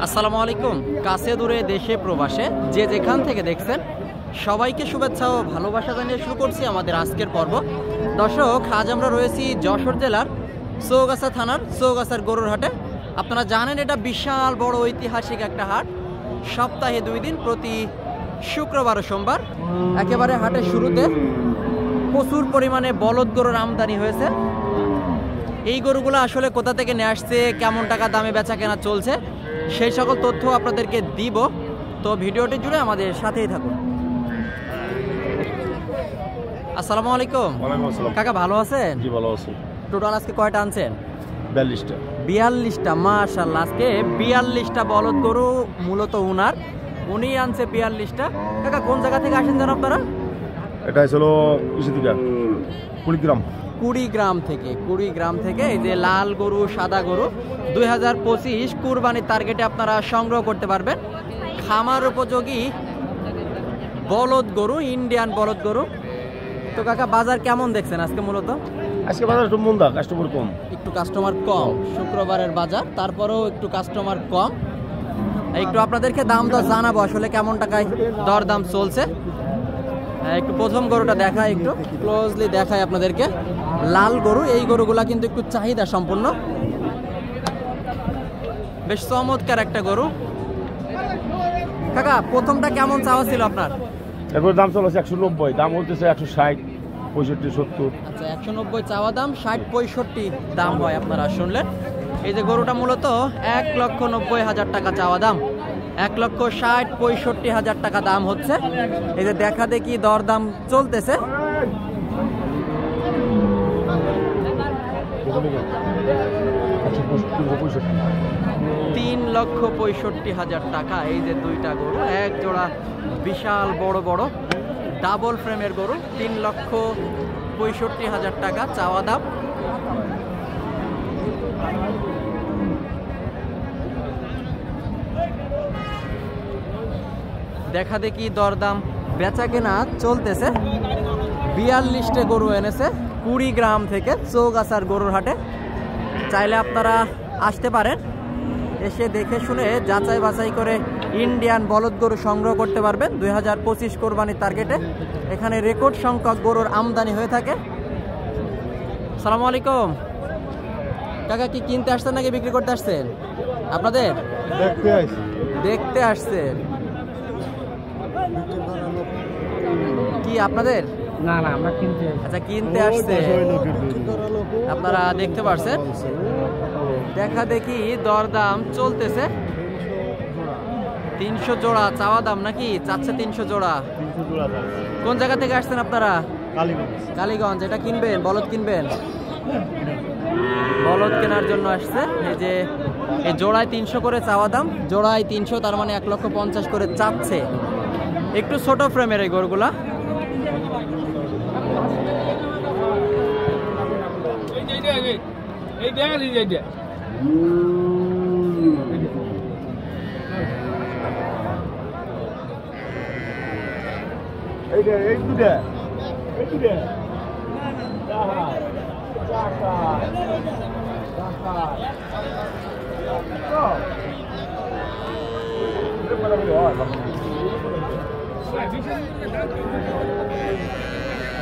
আসসালামু আলাইকুম। কাছে দূরে দেশে প্রবাসে যে যেখান থেকে দেখছেন সবাইকে শুভেচ্ছা ও ভালোবাসা জানিয়ে শুরু করছি আমাদের আজকের পর্ব। দর্শক, আজ আমরা রয়েছি যশোর জেলার চৌগাছা থানার চৌগাছার গরুর হাটে। আপনারা জানেন এটা বিশাল বড় ঐতিহাসিক একটা হাট, সপ্তাহে 2 দিন, প্রতি শুক্রবার ও সোমবার। একেবারে হাটের শুরুতে প্রচুর পরিমাণে বলদ গরুর আমদানি হয়েছে। এই গরুগুলো আসলে কোথা থেকে নিয়ে আসছে, কেমন টাকা দামে বেচা কেনা চলছে, সেই সকল তথ্য আপনাদেরকে দিব। তো ভিডিওটি জুড়ে আমাদের সাথেই থাকুন। আসসালামু আলাইকুম। ওয়ালাইকুম আসসালাম। কাকা ভালো আছেন? জি ভালো আছি। টোটাল আজকে কয়টা আনছেন? 42টা। 42টা, মাশাআল্লাহ। আজকে 42টা বলদ গরু, মূলত উনি আনছে 42টা। কাকা কোন জায়গা থেকে আসেন জানো আপনারা? এটা হলো ইসিদিকা কুড়িগ্রাম। কুড়িগ্রাম থেকে এই যে লাল গরু, সাদা গরু 2025 কুরবানির টার্গেটে আপনারা সংগ্রহ করতে পারবেন। খামার উপযোগী বলদ গরু, ইন্ডিয়ান বলদ গরু। তো কাকা বাজার কেমন দেখছেন আজকে? মূলত আজকে বাজার একটু মন্দা, কাস্টমার কম। একটু কাস্টমার কম, শুক্রবারের বাজার, তারপরেও একটু কাস্টমার কম। একটু আপনাদেরকে দাম দর জানাবো আসলে কেমন টাকায় দরদাম চলছে। একটু প্রথম গরুটা দেখায়, একটু ক্লোজলি দেখায় আপনাদেরকে। লাল গরু, এই গরুগুলা কিন্তু একটু চাহিদা সম্পূর্ণ, বেশ চমৎকার একটা গরু। কাকা প্রথমটা কেমন চাওয়া ছিল আপনার? এরপর দাম চলেছে 190, দাম বলতেছে 160, 65, 70। আচ্ছা, 190 চাওয়া দাম, 60-65 দাম হয় আপনারা শুনলেন। এই যে গরুটা মূলত 1,90,000 টাকা চাওয়া দাম, 1,60,65,000 টাকা দাম হচ্ছে। এই যে দেখা দেখি দরদাম চলতেছে। 3,65,000 টাকা। এই যে দুইটা গরু, এক জোড়া বিশাল বড় বড় ডাবল ফ্রেমের গরু, 3,65,000 টাকা চাওয়া দাম। দেখা দেখি দরদাম বেচা কেনা চলতেছে। 42টে গরু এনেছে কুড়িগ্রাম থেকে চৌগাছার গরুর হাটে। চাইলে আপনারা আসতে পারেন, এসে দেখে শুনে যাচাই বাছাই করে ইন্ডিয়ান বলদ গরু সংগ্রহ করতে পারবেন। 2025 কোরবানির টার্গেটে এখানে রেকর্ড সংখ্যক গরুর আমদানি হয়ে থাকে। আসসালামু আলাইকুম। কাকা কি কিনতে আসছেন নাকি বিক্রি করতে আসছেন? আপনাদের দেখতে আসছেন কি আপনাদের? না না, আমরা কিনতে। আচ্ছা, কিনতে আসছে। আপনারা দেখতে পারছেন, দেখা দেখি দরদাম চলতেছে। 300 জোড়া চাওয়া দাম নাকি? চাচ্ছে 300 জোড়া। কোন জায়গা থেকে আসছেন আপনারা? কালীগঞ্জ। এটা কিনবেন, বলদ কিনবেন? বলদ কেনার জন্য আসছে। এই যে এই জোড়ায় 300 করে চাওয়া দাম, জোড়ায় 300, তার মানে 1,50,000 করে চাচ্ছে। একটু ছোট ফ্রেমের এই গরুগুলা।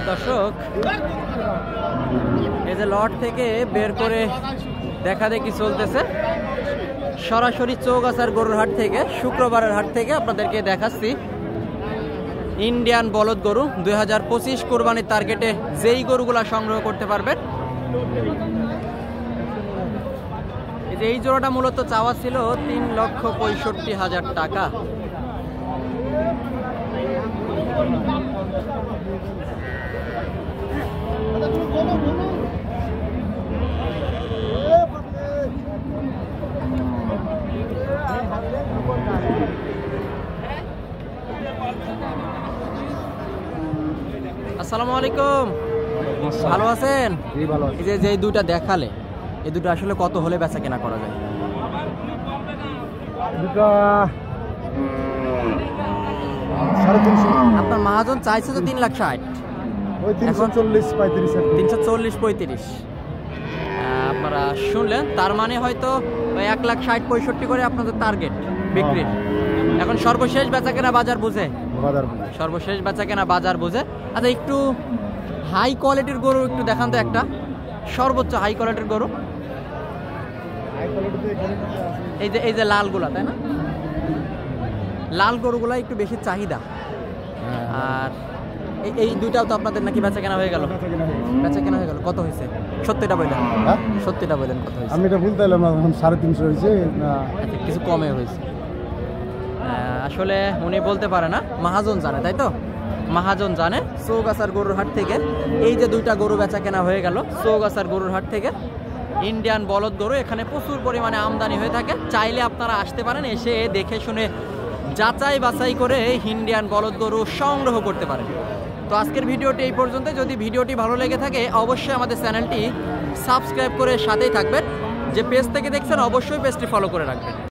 দর্শক, এই যে লট থেকে বের করে দেখা দেখি চলতেছে। সরাসরি চৌগাছার গরুর হাট থেকে, শুক্রবারের হাট থেকে আপনাদেরকে দেখাচ্ছি ইন্ডিয়ান বলদ গরু। 2025 কোরবানির টার্গেটে যেই গরুগুলা সংগ্রহ করতে পারবেন। এই যে এই জোড়াটা মূলত চাওয়া ছিল 3,65,000 টাকা। আসসালামু আলাইকুম। ভালো আছেন? এই যে দুইটা দেখালে, এই দুটো আসলে কত হলে বেচা কেনা করা যায়? আপনার মহাজন চাইছে তো 3,60,000। 340-35। 340-35। আপনারা শুনলেন, তার মানে হয়তো 1,60,65 করে আপনাদের টার্গেট বিক্রির। এখন সর্বশেষ বেচাকেনা বাজার বুঝে, সর্বশেষ বেচাকেনা বাজার বুঝে। আচ্ছা, একটু হাই কোয়ালিটির গরু একটু দেখান তো, একটা সর্বোচ্চ হাই কোয়ালিটির গরু। এই যে লালগুলা, তাই না? লাল গরুগুলা একটু বেশি চাহিদা। আর এই দুইটাও তো আপনাদের নাকি বেচাকেনা হয়ে গেল? বেচাকেনা হয়ে গেল। কত হয়েছে? সত্যিটা বললেন, সত্যিটা বললেন কত হয়েছে? আমি এটা বলতে এলাম না, এখন 350 হয়েছে না, কিছু কমে হয়েছে। আসলে উনি বলতে পারে না, মহাজন জানে, তাই তো? মহাজন জানে। চৌগাছার গরুর হাট থেকে এই যে দুইটা গরু বেচা কেনা হয়ে গেল চৌগাছার গরুর হাট থেকে। ইন্ডিয়ান বলদ গরু এখানে প্রচুর পরিমাণে আমদানি হয়ে থাকে। চাইলে আপনারা আসতে পারেন, এসে দেখে শুনে যাচাই বাছাই করে ইন্ডিয়ান বলদ গরু সংগ্রহ করতে পারেন। তো আজকের ভিডিওটি এই পর্যন্ত। যদি ভিডিওটি ভালো লেগে থাকে অবশ্যই আমাদের চ্যানেলটি সাবস্ক্রাইব করে সাথেই থাকবেন। যে পেজ থেকে দেখছেন অবশ্যই পেজটি ফলো করে রাখবেন।